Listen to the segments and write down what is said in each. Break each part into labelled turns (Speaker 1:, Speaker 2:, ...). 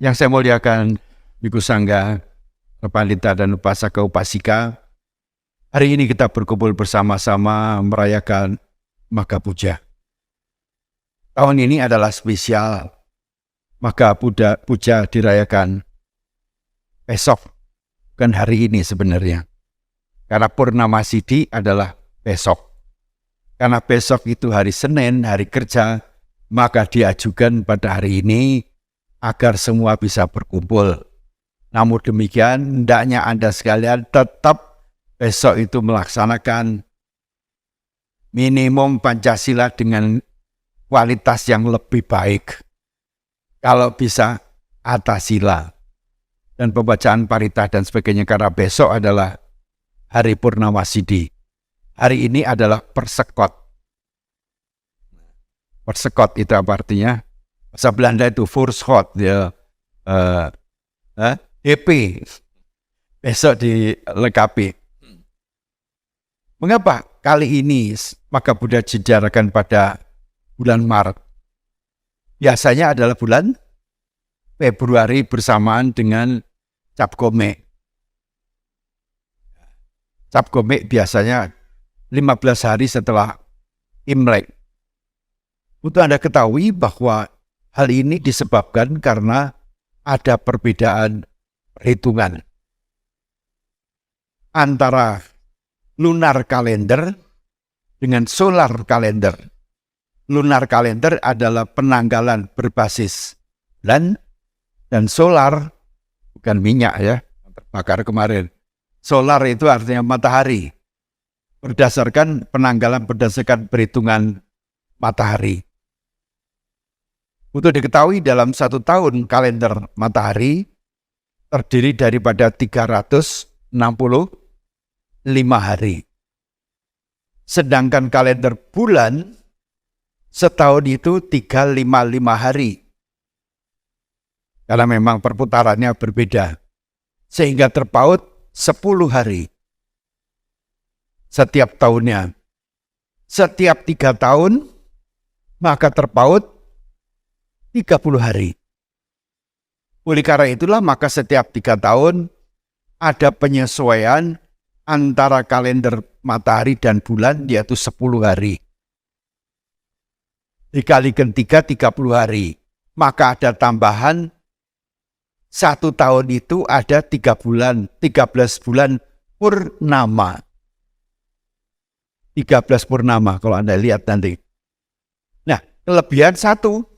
Speaker 1: Yang saya muliakan, Biku Sangga, Pendeta dan Upasaka Upasika, hari ini kita berkumpul bersama-sama merayakan Magha Puja. Tahun ini adalah spesial. Magha Puja dirayakan besok, bukan hari ini sebenarnya. Karena Purnama Sidhi adalah besok. Karena besok itu hari Senin, hari kerja, maka diajukan pada hari ini agar semua bisa berkumpul. Namun demikian, hendaknya Anda sekalian tetap besok itu melaksanakan minimum Pancasila dengan kualitas yang lebih baik. Kalau bisa Atasila dan pembacaan parita dan sebagainya, karena besok adalah hari Purnama Sidhi. Hari ini adalah persekot. Persekot itu apa artinya? Bahasa Belanda itu Voorschot, ya, DP. Besok dilengkapi. Mengapa kali ini Magha Puja dijarakan pada bulan Maret? Biasanya adalah bulan Februari bersamaan dengan Cap Gome. Cap Gome biasanya 15 hari setelah Imlek. Untuk Anda ketahui bahwa hal ini disebabkan karena ada perbedaan perhitungan antara lunar kalender dengan solar kalender. Lunar kalender adalah penanggalan berbasis bulan, dan solar bukan minyak ya, terbakar kemarin. Solar itu artinya matahari. Berdasarkan penanggalan berdasarkan perhitungan matahari. Untuk diketahui dalam satu tahun kalender matahari terdiri daripada 365 hari. Sedangkan kalender bulan setahun itu 355 hari. Karena memang perputarannya berbeda. Sehingga terpaut 10 hari. Setiap tahunnya. Setiap 3 tahun maka terpaut 30 hari. Oleh karena itulah maka setiap 3 tahun ada penyesuaian antara kalender matahari dan bulan, yaitu 10 hari. Dikalikan 3, 30 hari. Maka ada tambahan 1 tahun itu ada 13 bulan purnama. 13 purnama kalau Anda lihat nanti. Nah, kelebihan satu.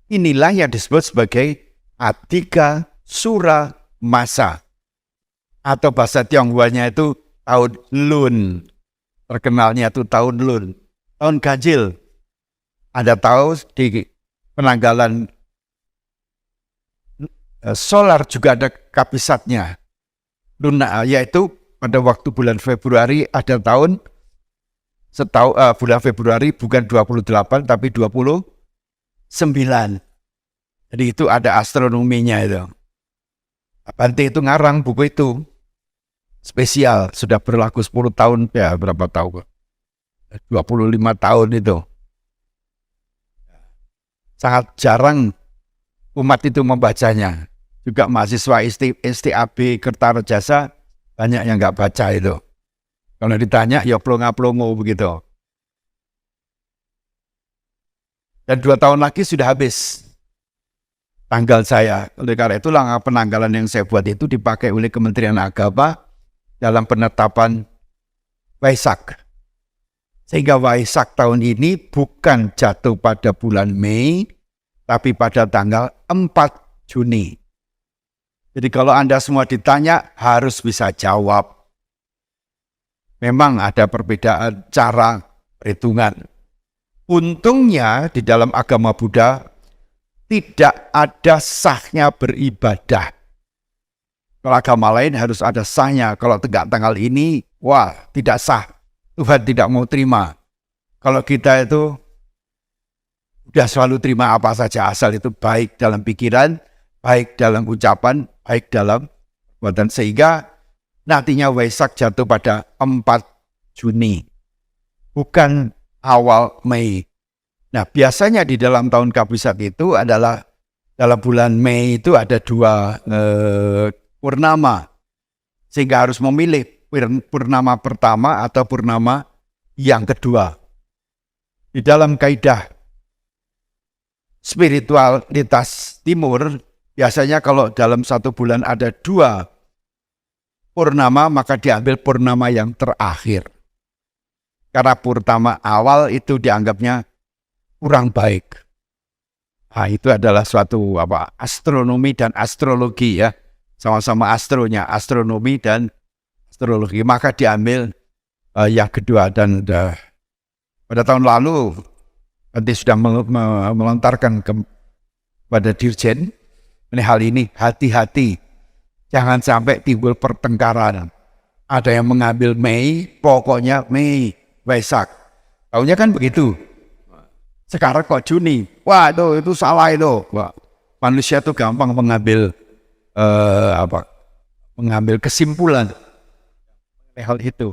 Speaker 1: Inilah yang disebut sebagai Adhika Sura Masa. Atau bahasa Tionghoanya itu tahun Lun. Terkenalnya itu tahun Lun. Tahun ganjil. Anda tahu di penanggalan solar juga ada kapisatnya. Luna, yaitu pada waktu bulan Februari ada tahun bulan Februari bukan 28 tapi 29. Jadi itu ada astronominya itu. Bante itu ngarang buku itu. Spesial, sudah berlaku 10 tahun, ya berapa tahun? 25 tahun itu. Sangat jarang umat itu membacanya. Juga mahasiswa STAB Kertarejasa banyak yang nggak baca itu. Kalau ditanya, ya plonga-plongo begitu. Dan 2 tahun lagi sudah habis tanggal saya. Oleh karena itulah penanggalan yang saya buat itu dipakai oleh Kementerian Agama dalam penetapan Waisak. Sehingga Waisak tahun ini bukan jatuh pada bulan Mei, tapi pada tanggal 4 Juni. Jadi kalau Anda semua ditanya, harus bisa jawab. Memang ada perbedaan cara perhitungan. Untungnya di dalam agama Buddha tidak ada sahnya beribadah. Kalau agama lain harus ada sahnya. Kalau tegak tanggal ini, wah tidak sah. Tuhan tidak mau terima. Kalau kita itu udah selalu terima apa saja, asal itu baik dalam pikiran, baik dalam ucapan, baik dalam perbuatan. Sehingga nantinya Waisak jatuh pada 4 Juni. Bukan awal Mei. Nah, biasanya di dalam tahun kabisat itu adalah dalam bulan Mei itu ada dua purnama, sehingga harus memilih purnama pertama atau purnama yang kedua. Di dalam kaidah spiritualitas timur, biasanya kalau dalam satu bulan ada dua purnama, maka diambil purnama yang terakhir. Karena purnama awal itu dianggapnya kurang baik. Nah, itu adalah suatu astronomi dan astrologi ya. Sama-sama astronya, astronomi dan astrologi. Maka diambil yang kedua, dan pada tahun lalu nanti sudah melontarkan kepada Dirjen hal ini, hati-hati. Jangan sampai timbul pertengkaran. Ada yang mengambil Mei, pokoknya Mei, Waisak. Tahunya kan begitu. Sekarang kok Juni, wah itu salah itu. Wah, manusia itu gampang mengambil mengambil kesimpulan hal itu.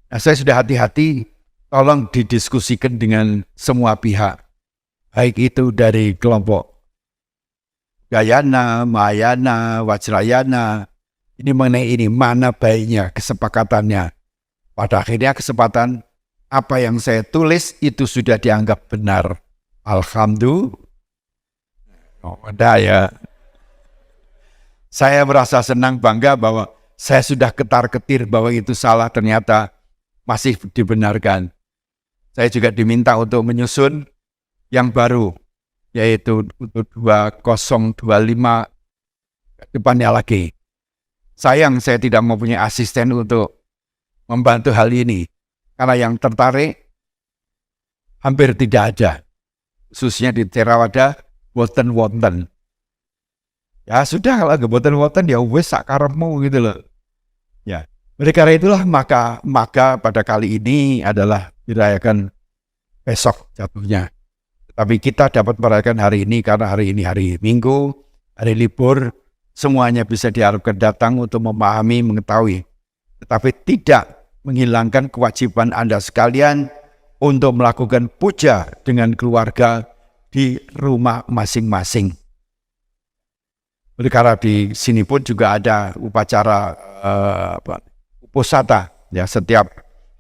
Speaker 1: Nah, saya sudah hati-hati, tolong didiskusikan dengan semua pihak, baik itu dari kelompok Gayana, Mahayana, Vajrayana, ini mengenai ini, mana baiknya kesepakatannya. Pada akhirnya kesempatan apa yang saya tulis itu sudah dianggap benar. Alhamdulillah. Ya. Saya merasa senang, bangga bahwa saya sudah ketar-ketir bahwa itu salah, ternyata masih dibenarkan. Saya juga diminta untuk menyusun yang baru, yaitu untuk 2025 depannya lagi. Sayang saya tidak mempunyai asisten untuk membantu hal ini. Karena yang tertarik hampir tidak ada, khususnya di Theravada, wonten. Ya sudah, kalau wonten ya wes sakarepmu gitu loh. Ya, oleh karena itulah maka pada kali ini adalah dirayakan besok jatuhnya. Tapi kita dapat merayakan hari ini karena hari ini hari Minggu, hari libur, semuanya bisa diharapkan datang untuk memahami, mengetahui. Tetapi tidak menghilangkan kewajiban Anda sekalian untuk melakukan puja dengan keluarga di rumah masing-masing. Oleh karena di sini pun juga ada upacara uposatha, ya, setiap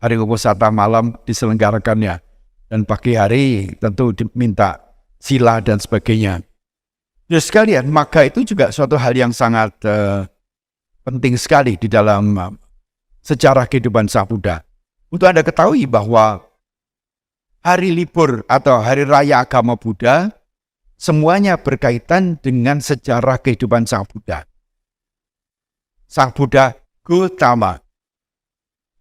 Speaker 1: hari uposatha malam diselenggarakannya, dan pagi hari tentu diminta sila dan sebagainya. Ya sekalian, maka itu juga suatu hal yang sangat penting sekali di dalam sejarah kehidupan Sang Buddha. Untuk Anda ketahui bahwa hari libur atau hari raya agama Buddha semuanya berkaitan dengan sejarah kehidupan Sang Buddha. Sang Buddha Gautama.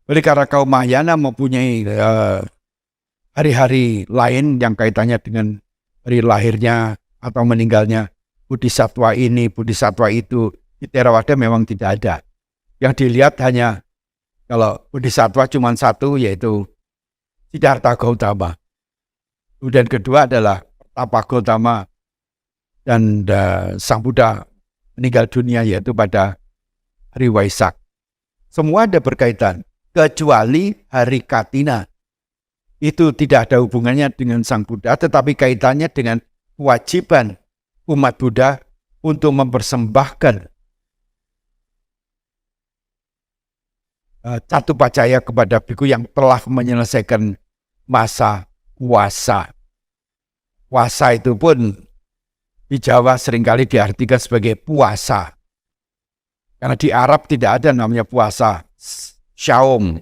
Speaker 1: Oleh karena kaum Mahayana mempunyai hari-hari lain yang kaitannya dengan hari lahirnya atau meninggalnya Bodhisattva ini, Bodhisattva itu, di Theravada memang tidak ada. Yang dilihat hanya kalau Bodhisattva cuma satu, yaitu Siddhartha Gautama. Kemudian kedua adalah Pertapa Gautama, dan Sang Buddha meninggal dunia yaitu pada hari Waisak. Semua ada berkaitan, kecuali hari Katina. Itu tidak ada hubungannya dengan Sang Buddha, tetapi kaitannya dengan kewajiban umat Buddha untuk mempersembahkan Catupacaya kepada biku yang telah menyelesaikan masa puasa. Puasa itu pun di Jawa seringkali diartikan sebagai puasa. Karena di Arab tidak ada namanya puasa. Syaum.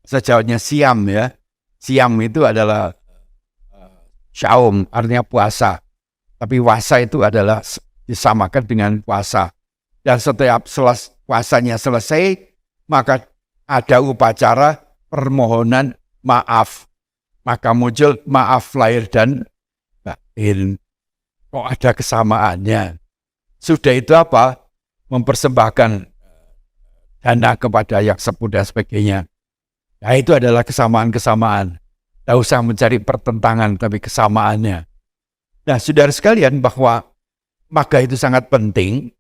Speaker 1: Sejauhnya siam ya. Siam itu adalah syaum, artinya puasa. Tapi wasa itu adalah disamakan dengan puasa. Dan setiap puasanya selesai, maka ada upacara permohonan maaf. Maka muncul maaf lahir dan batin. Kok ada kesamaannya? Sudah itu apa? Mempersembahkan dana kepada yang sepuh dan sebagainya. Nah, itu adalah kesamaan-kesamaan. Tidak usah mencari pertentangan, tapi kesamaannya. Nah, saudara sekalian, bahwa maka itu sangat penting.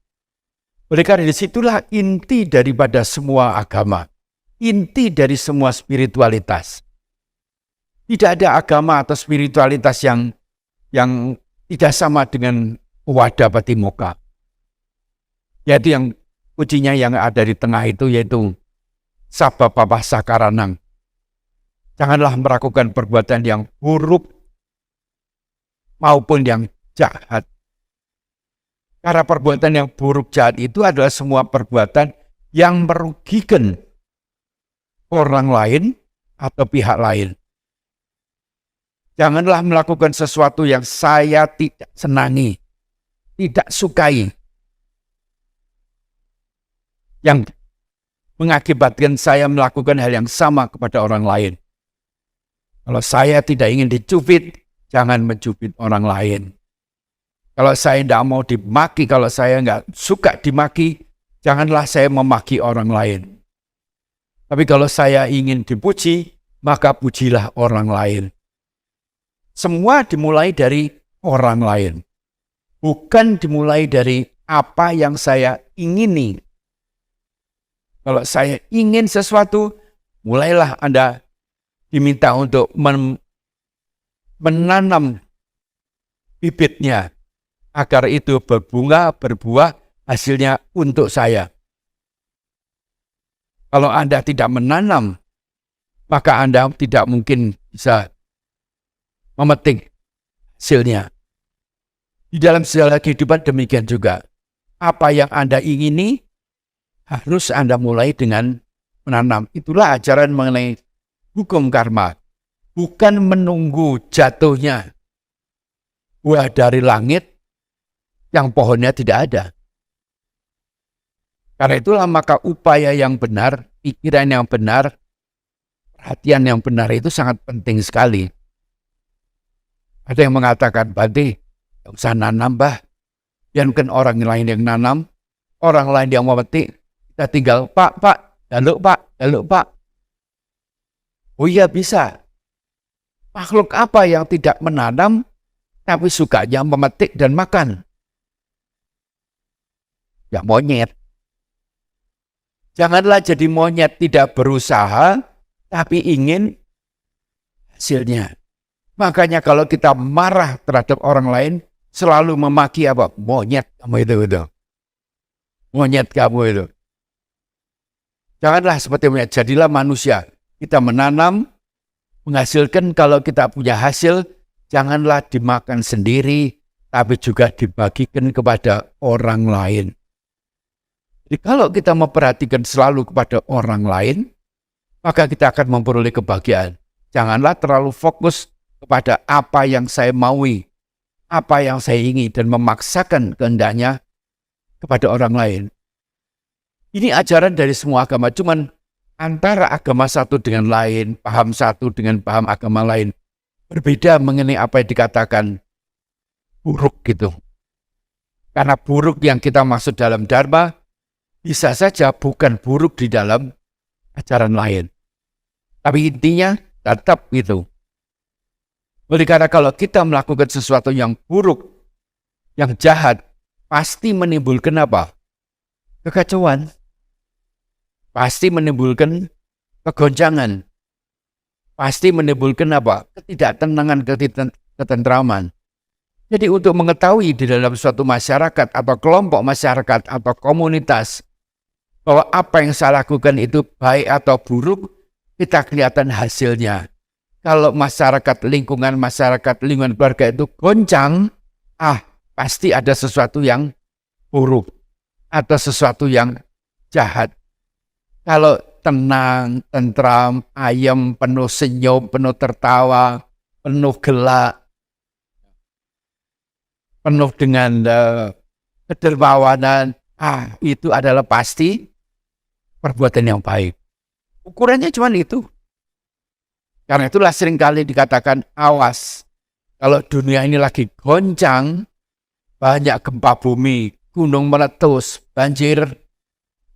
Speaker 1: Oleh karena disitulah inti daripada semua agama. Inti dari semua spiritualitas. Tidak ada agama atau spiritualitas yang tidak sama dengan Wada Patimokkha. Yaitu yang kuncinya yang ada di tengah itu yaitu Sabapapa Sakaranang. Janganlah melakukan perbuatan yang buruk maupun yang jahat. Karena perbuatan yang buruk jahat itu adalah semua perbuatan yang merugikan orang lain atau pihak lain. Janganlah melakukan sesuatu yang saya tidak senangi, tidak sukai, yang mengakibatkan saya melakukan hal yang sama kepada orang lain. Kalau saya tidak ingin dicubit, jangan mencubit orang lain. Kalau saya tidak mau dimaki, kalau saya nggak suka dimaki, janganlah saya memaki orang lain. Tapi kalau saya ingin dipuji, maka pujilah orang lain. Semua dimulai dari orang lain. Bukan dimulai dari apa yang saya ingini. Kalau saya ingin sesuatu, mulailah Anda diminta untuk menanam bibitnya, agar itu berbunga, berbuah, hasilnya untuk saya. Kalau Anda tidak menanam, maka Anda tidak mungkin bisa memetik hasilnya. Di dalam segala kehidupan demikian juga. Apa yang Anda ingini, harus Anda mulai dengan menanam. Itulah ajaran mengenai hukum karma. Bukan menunggu jatuhnya buah dari langit yang pohonnya tidak ada. Karena itulah maka upaya yang benar, pikiran yang benar, perhatian yang benar itu sangat penting sekali. Ada yang mengatakan, Bante, tidak usah nanam, Mbah. Biarkan orang lain yang nanam, orang lain yang memetik, kita tinggal, Pak, jaluk Pak. Oh iya bisa. Makhluk apa yang tidak menanam, tapi sukanya memetik dan makan? Ya monyet. Janganlah jadi monyet tidak berusaha, tapi ingin hasilnya. Makanya kalau kita marah terhadap orang lain, selalu memaki apa? Monyet kamu itu. Monyet kamu itu. Janganlah seperti monyet, jadilah manusia. Kita menanam, menghasilkan. Kalau kita punya hasil, janganlah dimakan sendiri, tapi juga dibagikan kepada orang lain. Jadi kalau kita memperhatikan selalu kepada orang lain, maka kita akan memperoleh kebahagiaan. Janganlah terlalu fokus kepada apa yang saya maui, apa yang saya ingin, dan memaksakan kehendaknya kepada orang lain. Ini ajaran dari semua agama, cuman antara agama satu dengan lain, paham satu dengan paham agama lain, berbeda mengenai apa yang dikatakan buruk gitu. Karena buruk yang kita maksud dalam Dharma, bisa saja bukan buruk di dalam ajaran lain. Tapi intinya tetap itu. Oleh karena kalau kita melakukan sesuatu yang buruk, yang jahat, pasti menimbulkan apa? Kekacauan. Pasti menimbulkan kegoncangan. Pasti menimbulkan apa? Ketidaktenangan, ketentraman. Jadi untuk mengetahui di dalam suatu masyarakat atau kelompok masyarakat atau komunitas bahwa apa yang saya lakukan itu baik atau buruk, kita kelihatan hasilnya. Kalau masyarakat lingkungan keluarga itu goncang, pasti ada sesuatu yang buruk atau sesuatu yang jahat. Kalau tenang, tentram, ayem, penuh senyum, penuh tertawa, penuh gelak, penuh dengan kedermawanan, itu adalah pasti perbuatan yang baik. Ukurannya cuma itu. Karena itulah seringkali dikatakan awas. Kalau dunia ini lagi goncang, banyak gempa bumi, gunung meletus, banjir,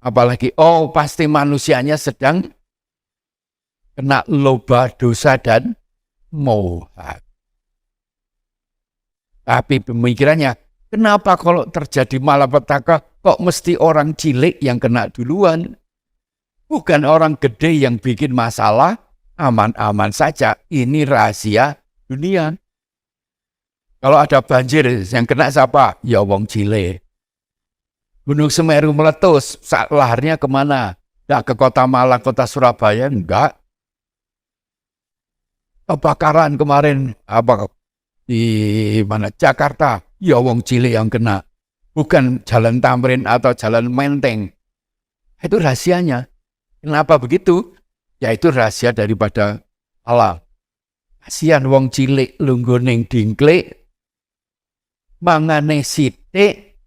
Speaker 1: apalagi pasti manusianya sedang kena loba, dosa, dan moha. Tapi pemikirannya, kenapa kalau terjadi malapetaka kok mesti orang cilik yang kena duluan? Bukan orang gede yang bikin masalah, aman-aman saja. Ini rahasia dunia. Kalau ada banjir, yang kena siapa? Ya wong cilik. Gunung Semeru meletus, laharnya kemana? Nggak ke kota Malang, kota Surabaya, enggak. Kebakaran kemarin, apa di mana? Jakarta, ya wong cilik yang kena. Bukan Jalan Tamrin atau Jalan Menteng. Itu rahasianya. Kenapa begitu? Ya itu rahasia daripada Allah. Kasihan wong cilik lungguning dingklik, mangane sithik,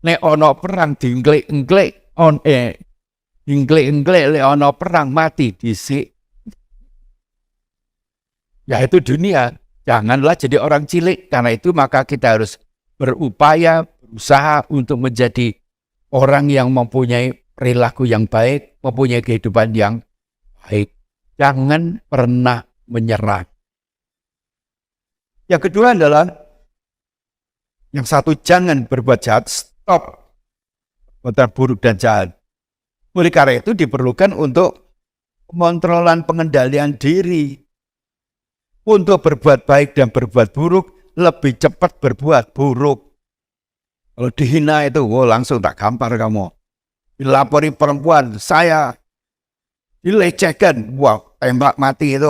Speaker 1: nek ana perang dingklik-engklik, dingklik-engklik lek ana perang mati dhisik. Ya itu dunia. Janganlah jadi orang cilik. Karena itu maka kita harus berupaya, berusaha untuk menjadi orang yang mempunyai perilaku yang baik, mempunyai kehidupan yang baik. Jangan pernah menyerah. Yang kedua adalah, yang satu, jangan berbuat jahat, stop perbuatan buruk dan jahat. Oleh karena itu diperlukan untuk pengontrolan pengendalian diri. Untuk berbuat baik dan berbuat buruk, lebih cepat berbuat buruk. Kalau dihina itu, langsung tak gampar kamu. Dilapori perempuan, saya dilecehkan, tembak mati itu.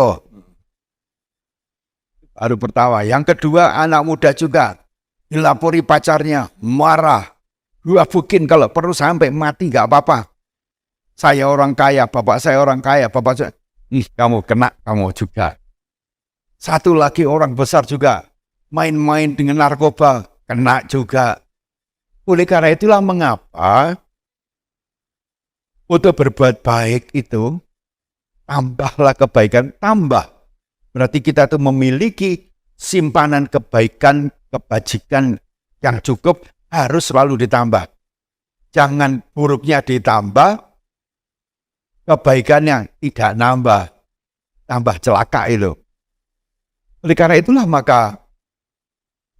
Speaker 1: Baru pertama. Yang kedua, anak muda juga dilapori pacarnya, marah. Bikin kalau perlu sampai mati gak apa-apa. Saya orang kaya, bapak saya orang kaya, bapak saya, kamu kena, kamu juga. Satu lagi orang besar juga, main-main dengan narkoba, kena juga. Oleh karena itulah mengapa untuk berbuat baik itu, tambahlah kebaikan, tambah. Berarti kita tuh memiliki simpanan kebaikan, kebajikan yang cukup, harus selalu ditambah. Jangan buruknya ditambah, kebaikannya tidak nambah. Tambah celaka itu. Oleh karena itulah maka,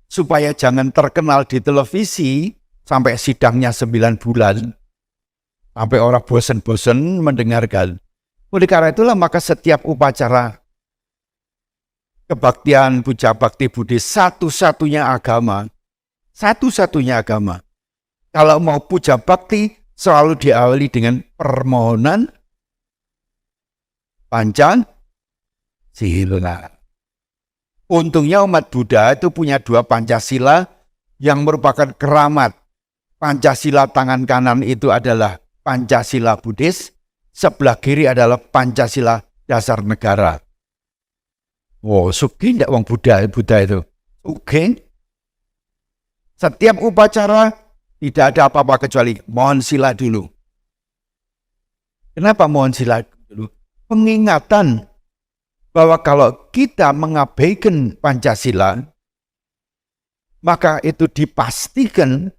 Speaker 1: supaya jangan terkenal di televisi, sampai sidangnya 9 bulan, sampai orang bosan-bosan mendengarkan. Oleh karena itulah maka setiap upacara kebaktian, puja bakti budi, satu-satunya agama. Kalau mau puja bakti, selalu diawali dengan permohonan Pancasila. Untungnya umat Buddha itu punya 2 Pancasila yang merupakan keramat. Pancasila tangan kanan itu adalah Pancasila Buddhis, sebelah kiri adalah Pancasila dasar negara. Sugih enggak wong Buddha itu? Sugih. Setiap upacara tidak ada apa-apa kecuali mohon sila dulu. Kenapa mohon sila dulu? Pengingatan bahwa kalau kita mengabaikan Pancasila, maka itu dipastikan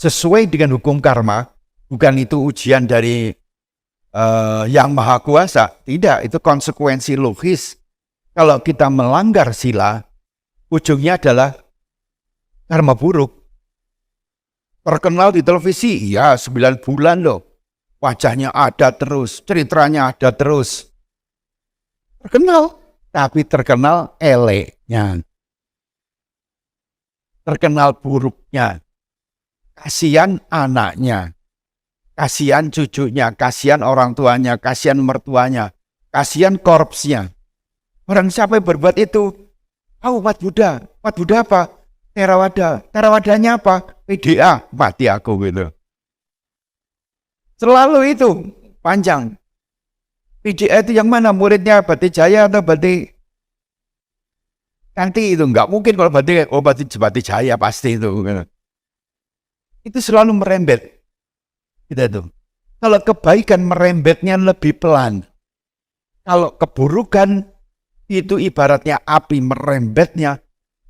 Speaker 1: sesuai dengan hukum karma. Bukan itu ujian dari yang maha kuasa. Tidak, itu konsekuensi logis. Kalau kita melanggar sila, ujungnya adalah karma buruk. Terkenal di televisi, ya 9 bulan loh. Wajahnya ada terus, ceritanya ada terus. Terkenal, tapi terkenal eleknya. Terkenal buruknya. Kasihan anaknya. Kasihan cucunya, kasihan orang tuanya, kasihan mertuanya, kasihan korpsnya. Orang siapa yang berbuat itu? Umat Buddha. Umat Buddha apa? Theravada. Therawadanya apa? PDA. Mati aku gitu. Selalu itu panjang. PDA itu yang mana? Muridnya Bhante Jaya atau Bhante Kanti itu? Enggak mungkin kalau Bhante Jaya pasti itu. Itu selalu merembet. Gitu. Kalau kebaikan merembetnya lebih pelan. Kalau keburukan itu ibaratnya api merembetnya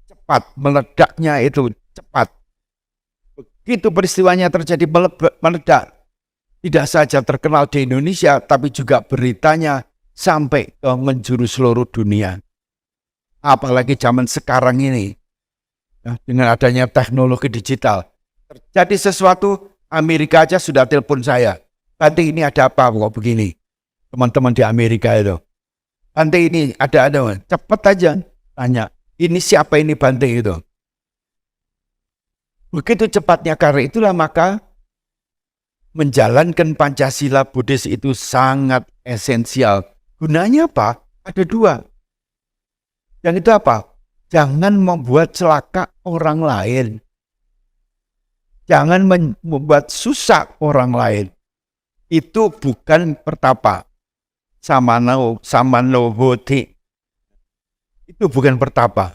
Speaker 1: cepat, meledaknya itu cepat. Begitu peristiwanya terjadi meledak. Tidak saja terkenal di Indonesia, tapi juga beritanya sampai ke menjuru seluruh dunia. Apalagi zaman sekarang ini, dengan adanya teknologi digital. Terjadi sesuatu, Amerika aja sudah telepon saya. Bhante ini ada apa kok begini? Teman-teman di Amerika itu. Bante ini ada, cepet aja tanya, ini siapa ini Bante itu? Begitu cepatnya, karena itulah maka menjalankan Pancasila Buddhis itu sangat esensial. Gunanya apa? Ada dua. Yang itu apa? Jangan membuat celaka orang lain. Jangan membuat susah orang lain. Itu bukan pertapa. Samano hoti. Itu bukan pertapa.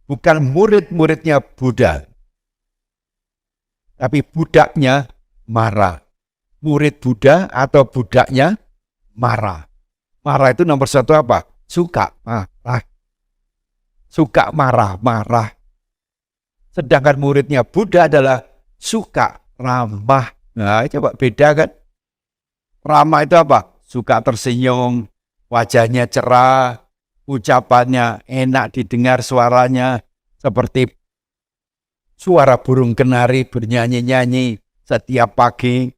Speaker 1: Bukan murid-muridnya Buddha. Tapi budaknya Mara. Murid Buddha atau budaknya Mara. Mara itu nomor satu apa? Suka, marah. Suka, marah. Sedangkan muridnya Buddha adalah suka, ramah. Nah, coba beda kan? Ramah itu apa? Suka tersenyum, wajahnya cerah, ucapannya enak didengar, suaranya seperti suara burung kenari bernyanyi-nyanyi setiap pagi.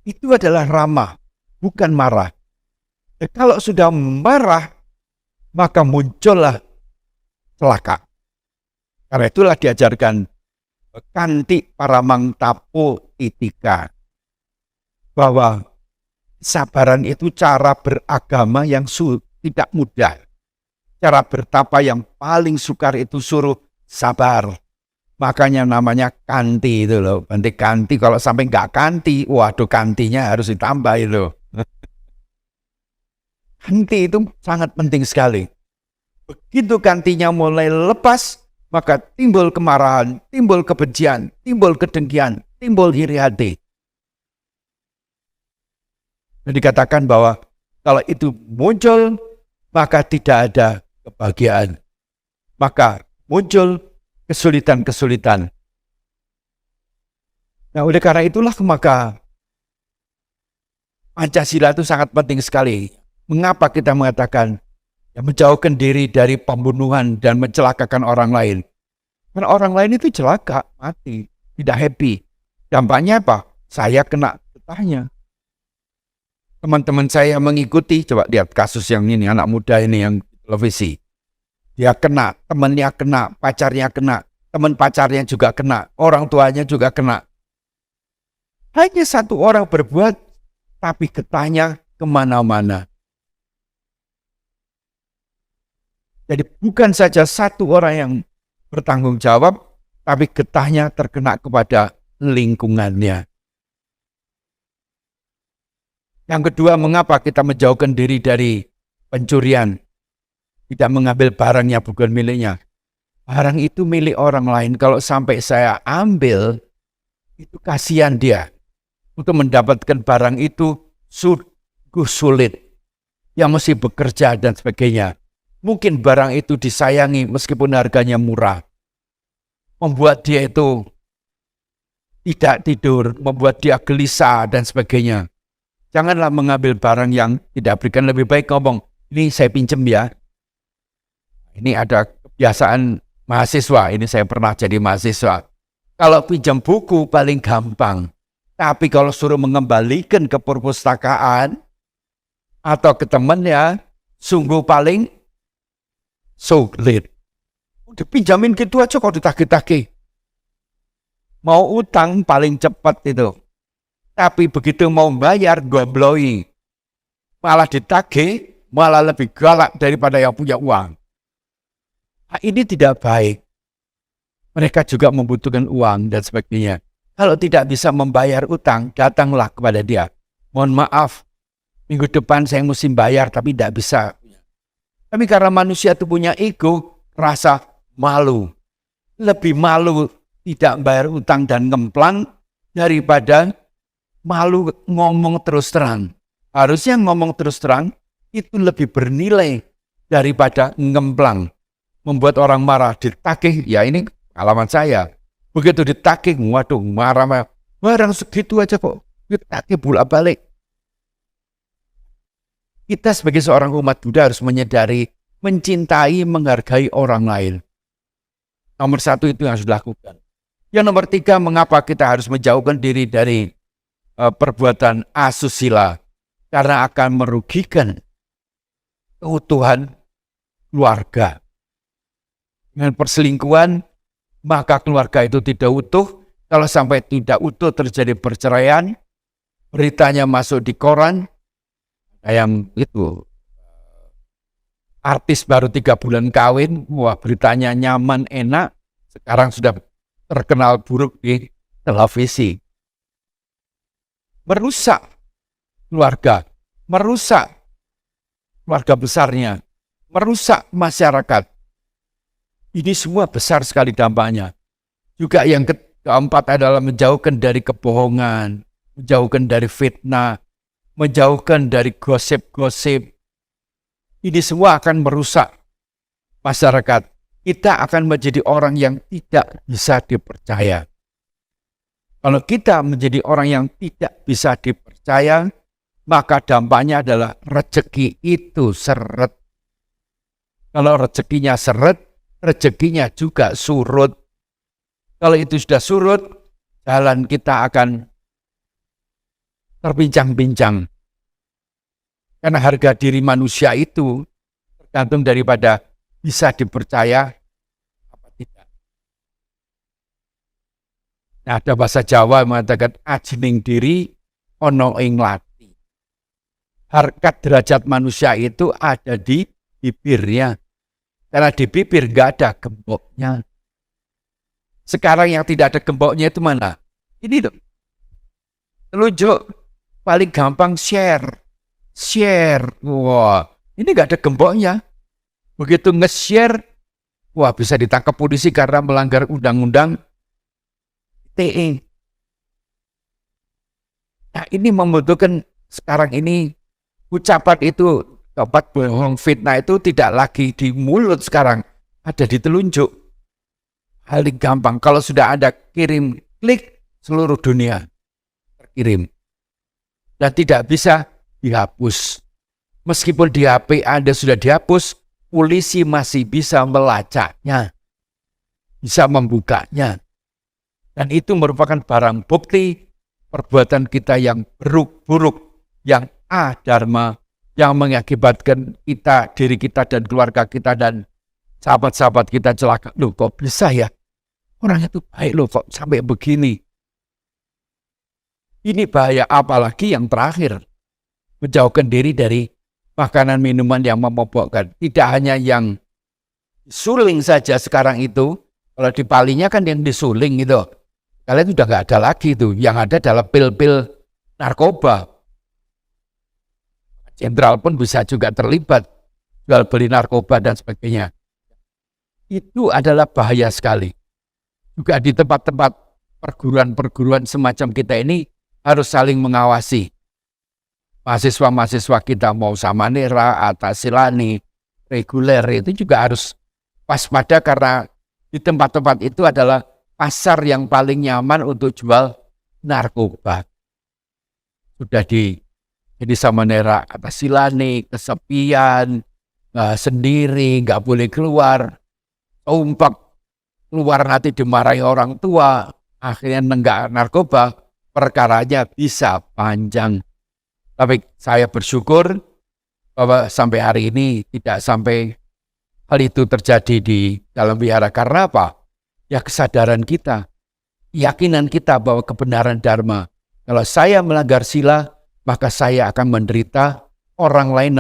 Speaker 1: Itu adalah ramah, bukan marah. Kalau sudah marah, maka muncullah celaka. Karena itulah diajarkan kanti paramang tapo titika. Bahwa sabaran itu cara beragama yang tidak mudah. Cara bertapa yang paling sukar itu suruh sabar. Makanya namanya kanti itu loh. Nanti kanti, kalau sampai nggak kanti, waduh kantinya harus ditambah itu. Kanti itu sangat penting sekali. Begitu kantinya mulai lepas, maka timbul kemarahan, timbul kebencian, timbul kedengkian, timbul iri hati. Dan dikatakan bahwa kalau itu muncul, maka tidak ada kebahagiaan. Maka muncul kesulitan-kesulitan. Nah, oleh karena itulah maka Pancasila itu sangat penting sekali. Mengapa kita mengatakan menjauhkan diri dari pembunuhan dan mencelakakan orang lain? Karena orang lain itu celaka, mati, tidak happy. Dampaknya apa? Saya kena getahnya. Teman-teman saya mengikuti, coba lihat kasus yang ini, anak muda ini yang televisi. Dia kena, temannya kena, pacarnya kena, teman pacarnya juga kena, orang tuanya juga kena. Hanya satu orang berbuat, tapi getahnya kemana-mana. Jadi bukan saja satu orang yang bertanggung jawab, tapi getahnya terkena kepada lingkungannya. Yang kedua, mengapa kita menjauhkan diri dari pencurian? Tidak mengambil barang yang bukan miliknya. Barang itu milik orang lain. Kalau sampai saya ambil, itu kasihan dia. Untuk mendapatkan barang itu sungguh sulit. Yang mesti bekerja dan sebagainya. Mungkin barang itu disayangi meskipun harganya murah. Membuat dia itu tidak tidur, membuat dia gelisah dan sebagainya. Janganlah mengambil barang yang tidak berikan, lebih baik ngomong, ini saya pinjam ya. Ini ada kebiasaan mahasiswa, ini saya pernah jadi mahasiswa. Kalau pinjam buku paling gampang. Tapi kalau suruh mengembalikan ke perpustakaan atau ke temannya, sungguh paling sulit. Udah pinjamin gitu aja kok ditagih-tagih. Mau utang paling cepat itu. Tapi begitu mau bayar, gobloi. Malah ditagih, malah lebih galak daripada yang punya uang. Nah, ini tidak baik. Mereka juga membutuhkan uang dan sebagainya. Kalau tidak bisa membayar utang, datanglah kepada dia. Mohon maaf, minggu depan saya mesti bayar tapi tidak bisa. Tapi karena manusia itu punya ego, rasa malu. Lebih malu tidak bayar utang dan ngemplang daripada malu ngomong terus terang. Harusnya ngomong terus terang itu lebih bernilai daripada ngemplang. Membuat orang marah, ditagih, ya ini pengalaman saya. Begitu ditagih, waduh marah. Barang segitu aja kok, ditagih bolak-balik. Kita sebagai seorang umat Buddha harus menyadari, mencintai, menghargai orang lain. Nomor satu itu yang harus dilakukan. Yang nomor tiga, mengapa kita harus menjauhkan diri dari perbuatan asusila karena akan merugikan keutuhan keluarga. Dengan perselingkuhan, maka keluarga itu tidak utuh. Kalau sampai tidak utuh terjadi perceraian, beritanya masuk di koran, yang itu artis baru 3 bulan kawin, wah beritanya nyaman, enak, sekarang sudah terkenal buruk di televisi. Merusak keluarga besarnya, merusak masyarakat. Ini semua besar sekali dampaknya. Juga yang keempat adalah menjauhkan dari kebohongan, menjauhkan dari fitnah, menjauhkan dari gosip-gosip. Ini semua akan merusak masyarakat. Kita akan menjadi orang yang tidak bisa dipercaya. Kalau kita menjadi orang yang tidak bisa dipercaya, maka dampaknya adalah rezeki itu seret. Kalau rezekinya seret, rezekinya juga surut. Kalau itu sudah surut, jalan kita akan terbincang-bincang. Karena harga diri manusia itu tergantung daripada bisa dipercaya apa tidak. Nah, ada bahasa Jawa mengatakan ajining diri ono ing lati. Harkat derajat manusia itu ada di bibirnya. Karena di bibir nggak ada gemboknya. Sekarang yang tidak ada gemboknya itu mana? Ini tuh. Telunjuk paling gampang share. Wah, ini nggak ada gemboknya. Begitu nge-share, wah bisa ditangkap polisi karena melanggar undang-undang ITE. Nah, ini membutuhkan sekarang ini ucapan itu, obat bohong fitnah itu tidak lagi di mulut sekarang, ada di telunjuk. Paling gampang, kalau sudah ada kirim, klik, seluruh dunia terkirim. Dan tidak bisa dihapus. Meskipun di HP Anda sudah dihapus, polisi masih bisa melacaknya, bisa membukanya. Dan itu merupakan barang bukti perbuatan kita yang buruk, yang adharma, yang mengakibatkan kita, diri kita dan keluarga kita dan sahabat-sahabat kita celaka. Loh kok bisa ya? Orang itu baik loh kok sampai begini. Ini bahaya, apalagi yang terakhir. Menjauhkan diri dari makanan minuman yang memabukkan. Tidak hanya yang disuling saja sekarang itu. Kalau di Palinya kan yang disuling itu. Kalian sudah nggak ada lagi itu. Yang ada adalah pil-pil narkoba. Jenderal pun bisa juga terlibat. Jual beli narkoba dan sebagainya. Itu adalah bahaya sekali. Juga di tempat-tempat perguruan-perguruan semacam kita ini harus saling mengawasi. Mahasiswa-mahasiswa kita mau Samanera, Atasilani, reguler itu juga harus waspada karena di tempat-tempat itu adalah pasar yang paling nyaman untuk jual narkoba. Sudah jadi Samanera, Atasilani, kesepian, sendiri, nggak boleh keluar, tumpak, keluar nanti dimarahi orang tua, akhirnya nenggak narkoba, perkaranya bisa panjang. Tapi saya bersyukur bahwa sampai hari ini tidak sampai hal itu terjadi di dalam wihara. Karena apa? Ya kesadaran kita, keyakinan kita bahwa kebenaran dharma. Kalau saya melanggar sila, maka saya akan menderita, orang lain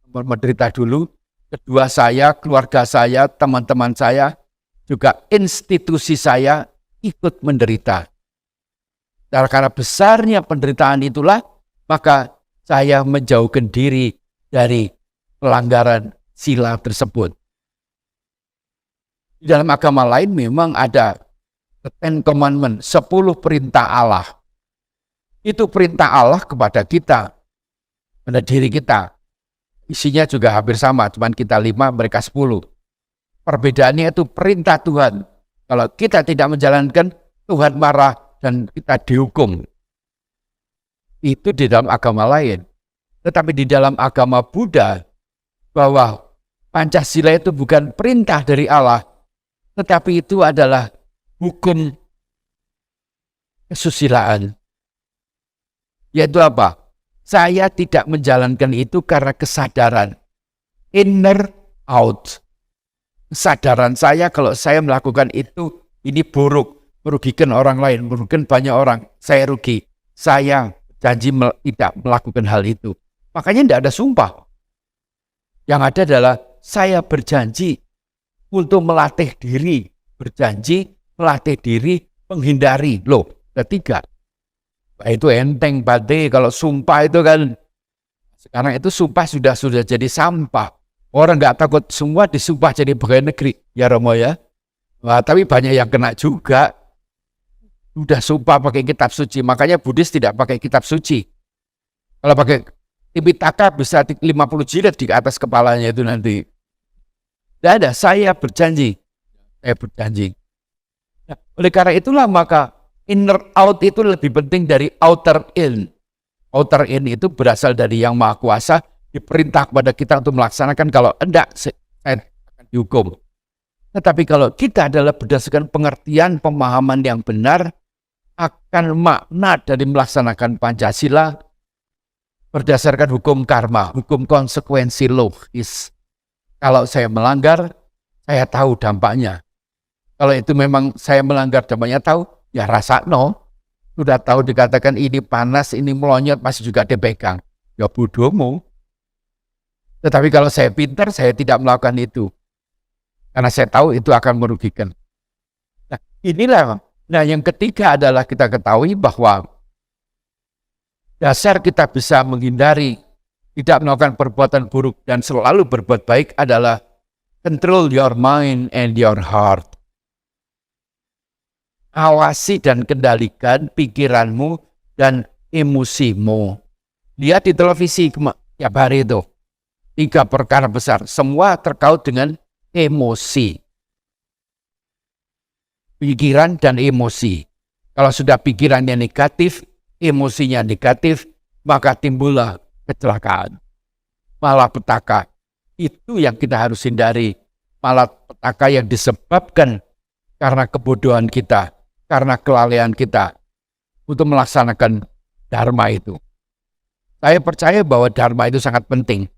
Speaker 1: menderita dulu, kedua saya, keluarga saya, teman-teman saya, juga institusi saya ikut menderita. Dan karena besarnya penderitaan itulah, maka saya menjauhkan diri dari pelanggaran sila tersebut. Di dalam agama lain memang ada the Ten Commandments, 10 perintah Allah. Itu perintah Allah kepada kita, pada diri kita. Isinya juga hampir sama, cuman kita 5, mereka 10. Perbedaannya itu perintah Tuhan. Kalau kita tidak menjalankan, Tuhan marah dan kita dihukum. Itu di dalam agama lain. Tetapi di dalam agama Buddha, bahwa Pancasila itu bukan perintah dari Allah, tetapi itu adalah hukum kesusilaan. Yaitu apa? Saya tidak menjalankan itu karena kesadaran. Inner out. Kesadaran saya kalau saya melakukan itu, ini buruk. Merugikan orang lain, merugikan banyak orang. Saya rugi. Saya janji tidak melakukan hal itu. Makanya tidak ada sumpah. Yang ada adalah saya berjanji untuk melatih diri. Berjanji melatih diri menghindari. Loh, ketiga. Itu enteng Bade, kalau sumpah itu kan. Sekarang itu sumpah sudah jadi sampah. Orang nggak takut semua disumpah jadi pegawai negeri. Ya Romo ya. Wah, tapi banyak yang kena juga. Udah sumpah pakai kitab suci. Makanya Buddhis tidak pakai kitab suci. Kalau pakai Tipitaka bisa 50 jilid di atas kepalanya itu nanti. Tidak ada, saya berjanji. Saya berjanji. Nah, oleh karena itulah maka inner out itu lebih penting dari outer in. Outer in itu berasal dari Yang Maha Kuasa, diperintah kepada kita untuk melaksanakan, kalau enggak saya akan dihukum. Tetapi kalau kita adalah berdasarkan pengertian, pemahaman yang benar akan makna dari melaksanakan Pancasila berdasarkan hukum karma, hukum konsekuensi logis. Kalau saya melanggar, saya tahu dampaknya. Kalau itu memang saya melanggar dampaknya tahu, ya rasa no. Sudah tahu dikatakan ini panas, ini melonyot, masih juga dipegang. Ya bodohmu. Tetapi kalau saya pintar, saya tidak melakukan itu. Karena saya tahu itu akan merugikan. Nah, inilah. Nah, yang ketiga adalah kita ketahui bahwa dasar kita bisa menghindari tidak melakukan perbuatan buruk dan selalu berbuat baik adalah control your mind and your heart. Awasi dan kendalikan pikiranmu dan emosimu. Lihat di televisi tiap hari itu. 3 perkara besar. Semua terkait dengan emosi. Pikiran dan emosi. Kalau sudah pikirannya negatif, emosinya negatif, maka timbullah kecelakaan. Malapetaka. Itu yang kita harus hindari. Malapetaka yang disebabkan karena kebodohan kita, karena kelalaian kita untuk melaksanakan dharma itu. Saya percaya bahwa dharma itu sangat penting.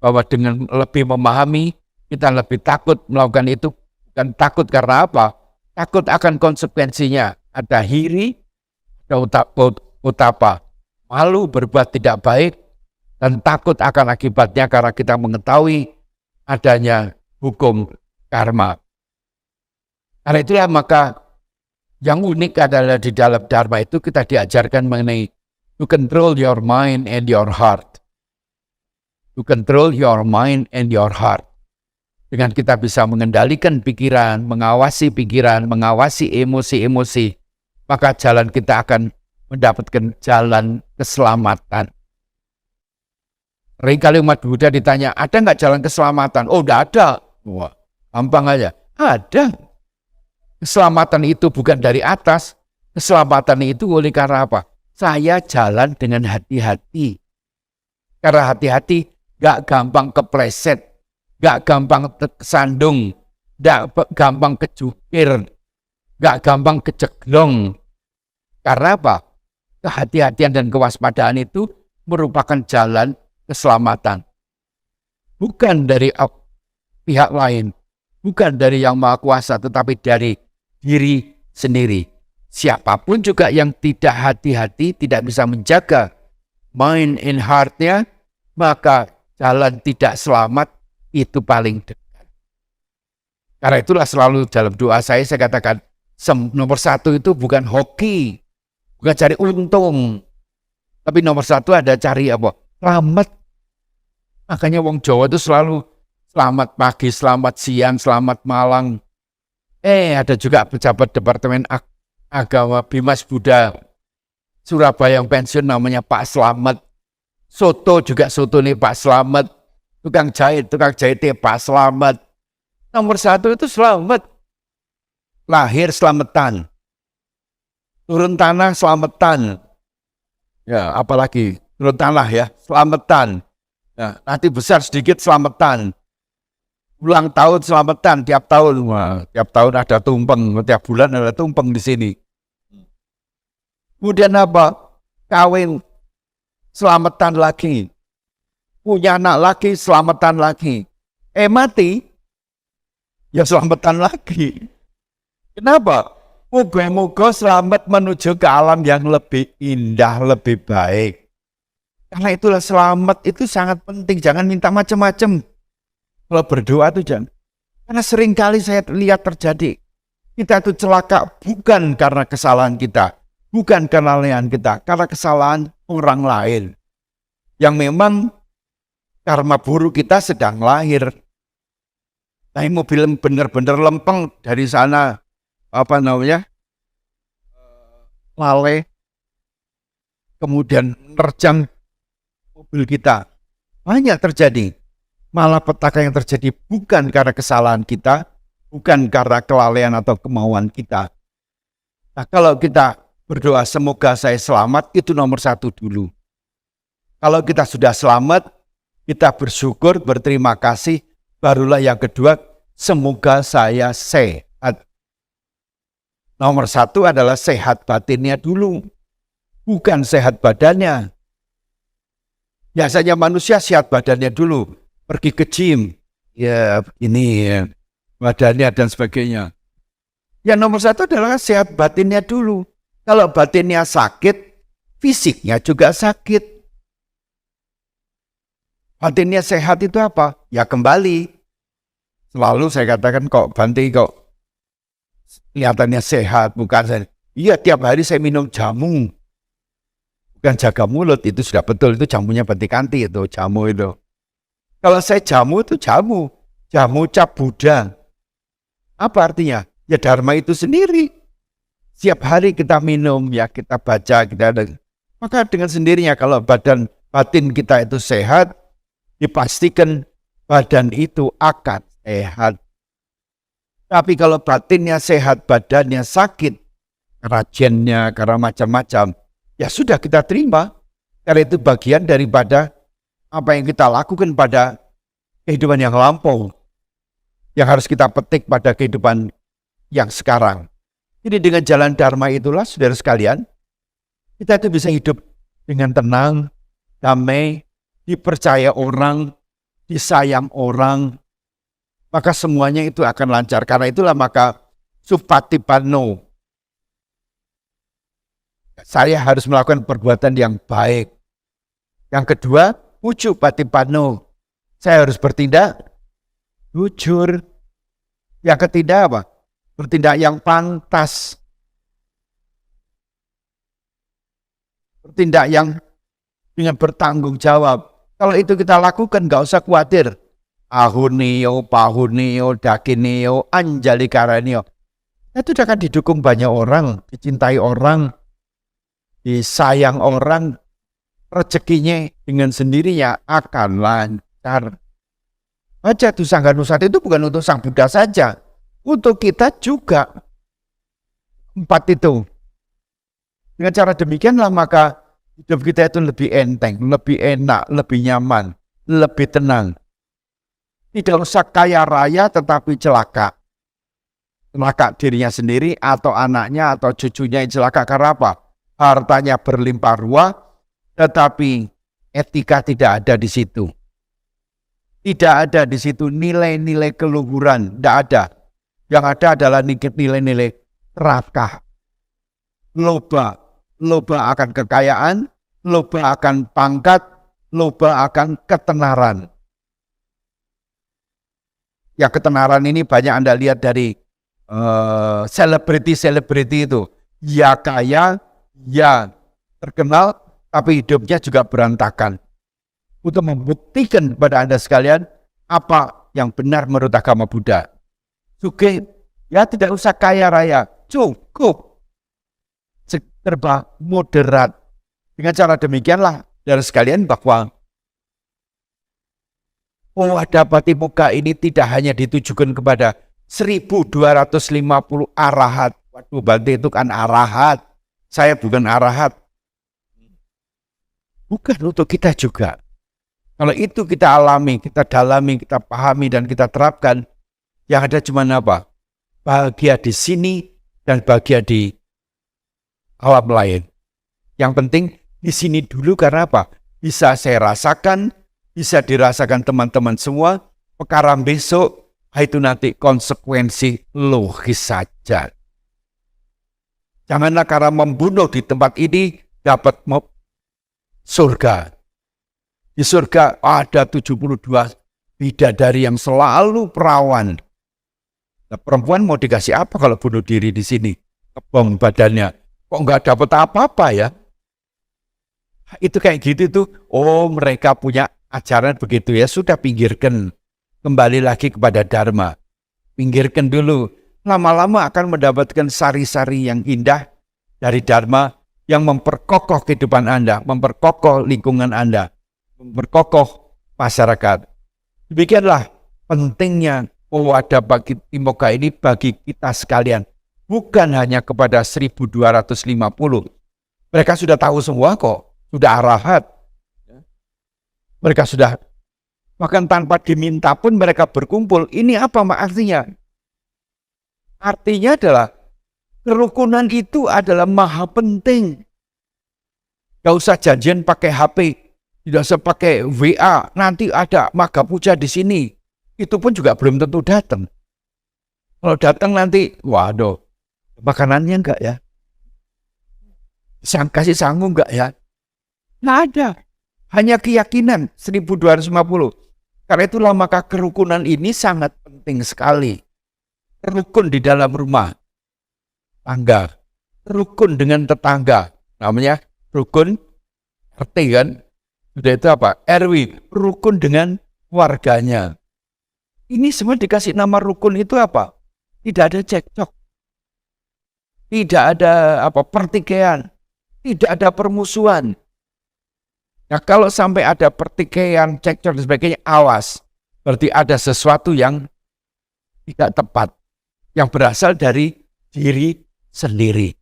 Speaker 1: Bahwa dengan lebih memahami, kita lebih takut melakukan itu. Bukan takut karena apa? Takut akan konsekuensinya. Ada hiri, ada utapa. Malu berbuat tidak baik, dan takut akan akibatnya karena kita mengetahui adanya hukum karma. Karena itulah maka yang unik adalah di dalam dharma itu kita diajarkan mengenai to control your mind and your heart. To control your mind and your heart. Dengan kita bisa mengendalikan pikiran, mengawasi emosi-emosi, maka jalan kita akan mendapatkan jalan keselamatan. Seringkali umat Buddha ditanya, ada nggak jalan keselamatan? Oh, tidak ada. Wah, gampang aja. Ada. Keselamatan itu bukan dari atas. Keselamatan itu oleh karena apa? Saya jalan dengan hati-hati. Karena hati-hati, nggak gampang kepleset, nggak gampang kesandung, nggak gampang kejukir, nggak gampang keceglong. Karena apa? Kehati-hatian dan kewaspadaan itu merupakan jalan keselamatan. Bukan dari pihak lain, bukan dari Yang Maha Kuasa, tetapi dari diri sendiri. Siapapun juga yang tidak hati-hati, tidak bisa menjaga mind and heart-nya, maka jalan tidak selamat itu paling dekat. Karena itulah selalu dalam doa saya katakan, nomor 1 itu bukan hoki, bukan cari untung, tapi nomor 1 ada cari apa? Selamat. Makanya wong Jawa itu selalu selamat pagi, selamat siang, selamat malam. Ada juga pejabat Departemen Agama Bimas Buddha Surabaya yang pensiun namanya Pak Slamet. Soto juga soto nih Pak Slamet. Tukang jahit Pak Slamet. Nomor 1 itu selamat. Lahir selamatan. Turun tanah selamatan. Ya, apalagi turun tanah ya, selamatan. Ya, nanti besar sedikit selamatan. Ulang tahun selamatan tiap tahun. Wah, tiap tahun ada tumpeng, tiap bulan ada tumpeng di sini. Kemudian apa? Kawin selamatan lagi. Punya anak lagi, selamatan lagi. Mati, ya selamatan lagi. Kenapa? Moga-moga selamat menuju ke alam yang lebih indah, lebih baik. Karena itulah selamat itu sangat penting. Jangan minta macam-macam. Kalau berdoa itu jangan. Karena seringkali saya lihat terjadi. Kita itu celaka bukan karena kesalahan kita. Bukan karena kesalahan kita. Karena kesalahan orang lain. Yang memang karma buruk kita sedang lahir. Nah, mobil benar-benar lempeng dari sana, lalai, kemudian nerjang mobil kita. Banyak terjadi. Malah petaka yang terjadi bukan karena kesalahan kita, bukan karena kelalaian atau kemauan kita. Nah, kalau kita berdoa semoga saya selamat, itu nomor satu dulu. Kalau kita sudah selamat, kita bersyukur, berterima kasih, barulah yang kedua, semoga saya sehat. Nomor satu adalah sehat batinnya dulu, bukan sehat badannya. Biasanya manusia sehat badannya dulu, pergi ke gym, ya ini ya, badannya dan sebagainya. Yang nomor satu adalah sehat batinnya dulu. Kalau batinnya sakit, fisiknya juga sakit. Batinnya sehat itu apa? Ya kembali. Selalu saya katakan kok Bante kok kelihatannya sehat, bukan saya. Iya, tiap hari saya minum jamu. Bukan jaga mulut, itu sudah betul. Itu jamunya Bante Kanti itu, jamu itu. Kalau saya jamu itu jamu. Jamu cap Buddha. Apa artinya? Ya Dharma itu sendiri. Setiap hari kita minum, ya kita baca, maka dengan sendirinya kalau batin kita itu sehat, dipastikan badan itu akan sehat. Tapi kalau batinnya sehat, badannya sakit, kerajennya, karena macam-macam, ya sudah kita terima. Karena itu bagian daripada apa yang kita lakukan pada kehidupan yang lampau, yang harus kita petik pada kehidupan yang sekarang. Jadi dengan jalan Dharma itulah, saudara sekalian, kita itu bisa hidup dengan tenang, damai, dipercaya orang, disayang orang, maka semuanya itu akan lancar. Karena itulah maka supatipano. Saya harus melakukan perbuatan yang baik. Yang kedua, ujupatipano. Saya harus bertindak jujur. Yang ketiga apa? Bertindak yang pantas. Bertindak yang dengan bertanggung jawab. Kalau itu kita lakukan, gak usah khawatir. Ahunio, pahunio, dakinio, anjalikaranio. Itu akan didukung banyak orang, dicintai orang, disayang orang, rezekinya dengan sendirinya akan lancar. Baca tuh Sangganusati itu bukan untuk Sang Buddha saja, untuk kita juga. 4 itu. Dengan cara demikianlah maka hidup kita itu lebih enteng, lebih enak, lebih nyaman, lebih tenang. Tidak usah kaya raya tetapi celaka. Celaka dirinya sendiri atau anaknya atau cucunya yang celaka karena apa? Hartanya berlimpah ruah tetapi etika tidak ada di situ. Tidak ada di situ nilai-nilai keluhuran, tidak ada. Yang ada adalah nilai-nilai serakah. Loba akan kekayaan, loba akan pangkat, loba akan ketenaran. Ya ketenaran ini banyak Anda lihat dari selebriti-selebriti itu. Ya kaya, ya terkenal, tapi hidupnya juga berantakan. Untuk membuktikan kepada Anda sekalian apa yang benar menurut agama Buddha. Sugih, ya tidak usah kaya raya, cukup serba moderat. Dengan cara demikianlah, saudara sekalian, bahwa ada Patimuka ini tidak hanya ditujukan kepada 1250 arahat. Waduh, Bante itu kan arahat. Saya bukan arahat. Bukan untuk kita juga. Kalau itu kita alami, kita dalami, kita pahami, dan kita terapkan, yang ada cuma apa? Bahagia di sini dan bahagia di alam lain. Yang penting di sini dulu karena apa? bisa saya rasakan, bisa dirasakan teman-teman semua. Perkara besok, itu nanti konsekuensi logis saja. Janganlah karena membunuh di tempat ini dapat surga. Di surga ada 72 bidadari yang selalu perawan. Nah, perempuan mau dikasih apa kalau bunuh diri di sini? Kebong badannya. Kok nggak dapat apa-apa ya? Itu kayak gitu tuh. Oh, mereka punya ajaran begitu ya. Sudah pinggirkan. Kembali lagi kepada Dharma. Pinggirkan dulu. Lama-lama akan mendapatkan sari-sari yang indah dari Dharma yang memperkokoh kehidupan Anda, memperkokoh lingkungan Anda, memperkokoh masyarakat. Demikianlah pentingnya Owada Bhakti Timokkha ini bagi kita sekalian. Bukan hanya kepada 1250. Mereka sudah tahu semua kok. Sudah arahat. Mereka sudah, bahkan tanpa diminta pun mereka berkumpul. Ini apa artinya? Artinya adalah kerukunan itu adalah maha penting. Gak usah janjian pakai HP. Tidak usah pakai WA. Nanti ada Magha Puja di sini. Itu pun juga belum tentu datang. Kalau datang nanti, waduh, makanannya enggak ya? Kasih sanggup enggak ya? Nggak ada. Hanya keyakinan 1250. Karena itulah maka kerukunan ini sangat penting sekali. Rukun di dalam rumah tangga. Rukun dengan tetangga. Namanya rukun RT kan? Sudah itu apa? RW. Rukun dengan warganya. Ini semua dikasih nama rukun itu apa? Tidak ada cekcok. Tidak ada pertikaian. Tidak ada permusuhan. Nah, kalau sampai ada pertikaian, cekcok dan sebagainya, awas. Berarti ada sesuatu yang tidak tepat. Yang berasal dari diri sendiri.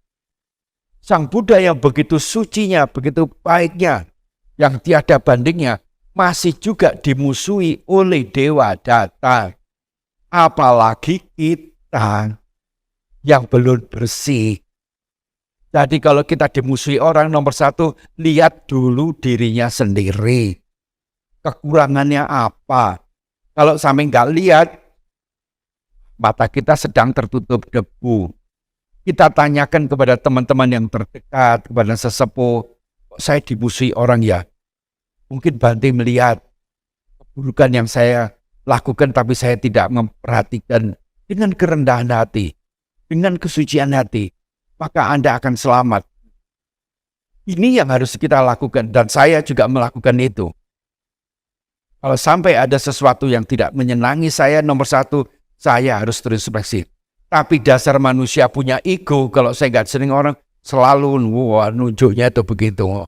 Speaker 1: Sang Buddha yang begitu sucinya, begitu baiknya, yang tiada bandingnya, masih juga dimusuhi oleh Dewa Datta. Apalagi kita yang belum bersih. Jadi kalau kita dimusuhi orang, nomor satu, lihat dulu dirinya sendiri. Kekurangannya apa? Kalau sampai nggak lihat, mata kita sedang tertutup debu. Kita tanyakan kepada teman-teman yang terdekat, kepada sesepuh, saya dimusuhi orang ya. Mungkin Bante melihat keburukan yang saya lakukan, tapi saya tidak memperhatikan dengan kerendahan hati, dengan kesucian hati, maka Anda akan selamat. Ini yang harus kita lakukan, dan saya juga melakukan itu. Kalau sampai ada sesuatu yang tidak menyenangi saya, nomor satu, saya harus terintrospeksi. Tapi dasar manusia punya ego, kalau saya nggak sering orang, selalu nunjuknya itu begitu.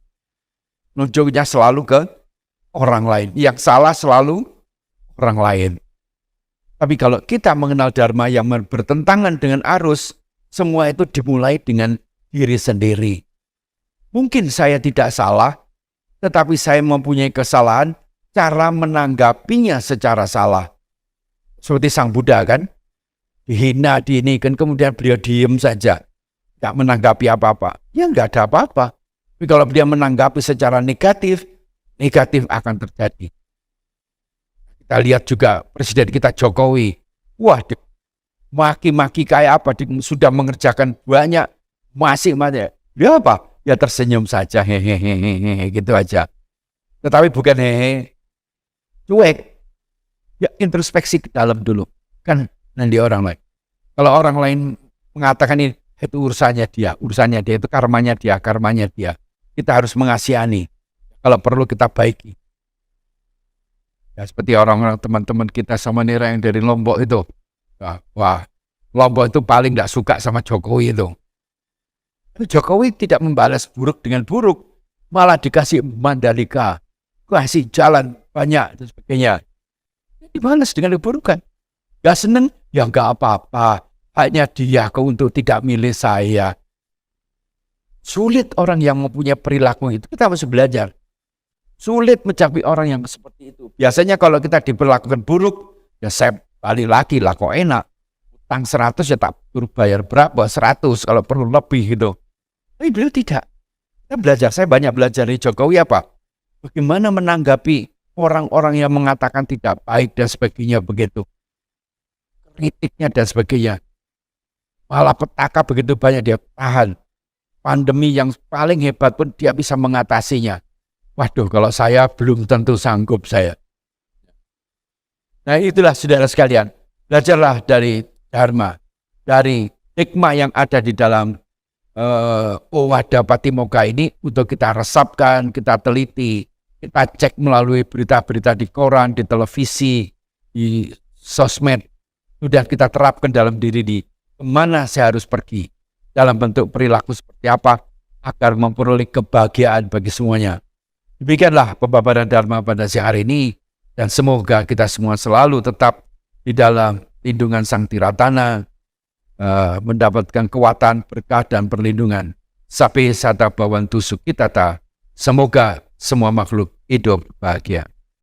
Speaker 1: Nunjuknya selalu ke orang lain. Yang salah selalu orang lain. Tapi kalau kita mengenal Dharma yang bertentangan dengan arus, semua itu dimulai dengan diri sendiri. Mungkin saya tidak salah, tetapi saya mempunyai kesalahan, cara menanggapinya secara salah. Seperti Sang Buddha kan, dihina, kan kemudian beliau diem saja, tidak menanggapi apa-apa. Ya nggak ada apa-apa. Tapi kalau dia menanggapi secara negatif, negatif akan terjadi. Kita lihat juga Presiden kita Jokowi, wah, maki-maki kayak apa, sudah mengerjakan banyak, masih dia apa? Ya tersenyum saja, hehehe, gitu aja. Tetapi bukan hehe, cuek. Ya introspeksi ke dalam dulu, kan nanti orang lain. Kalau orang lain mengatakan ini, itu urusannya dia itu karmanya dia. Kita harus mengasihani. Kalau perlu kita baiki. Ya, seperti orang-orang teman-teman kita sama Nira yang dari Lombok itu. Wah, Lombok itu paling tidak suka sama Jokowi itu. Jokowi tidak membalas buruk dengan buruk. Malah dikasih Mandalika. Kasih jalan banyak dan sebagainya. Dibalas dengan keburukan. Gak seneng? Ya gak apa-apa. Hanya dia untuk tidak milih saya. Sulit orang yang mempunyai perilaku itu. Kita harus belajar. Sulit mencapai orang yang seperti itu. Biasanya kalau kita diperlakukan buruk, ya saya balik lagi lah kok enak. Utang 100 ya tak perlu bayar berapa? 100 kalau perlu lebih gitu. Tapi beliau tidak. Kita belajar. Saya banyak belajar dari Jokowi apa? Bagaimana menanggapi orang-orang yang mengatakan tidak baik dan sebagainya begitu. Kritiknya dan sebagainya. Malah petaka begitu banyak dia tahan. Pandemi yang paling hebat pun dia bisa mengatasinya. Waduh, kalau saya belum tentu sanggup saya. Nah itulah saudara sekalian. Belajarlah dari Dharma. Dari hikmah yang ada di dalam Owada Patimokkha ini untuk kita resapkan, kita teliti. Kita cek melalui berita-berita di koran, di televisi, di sosmed. Sudah kita terapkan dalam diri di kemana saya harus pergi. Dalam bentuk perilaku seperti apa agar memperoleh kebahagiaan bagi semuanya. Demikianlah pembabaran Dharma pada siang hari ini. Dan semoga kita semua selalu tetap di dalam lindungan Sang Tiratana. Mendapatkan kekuatan, berkah, dan perlindungan. Sapi sata bawantu sukitata. Semoga semua makhluk hidup bahagia.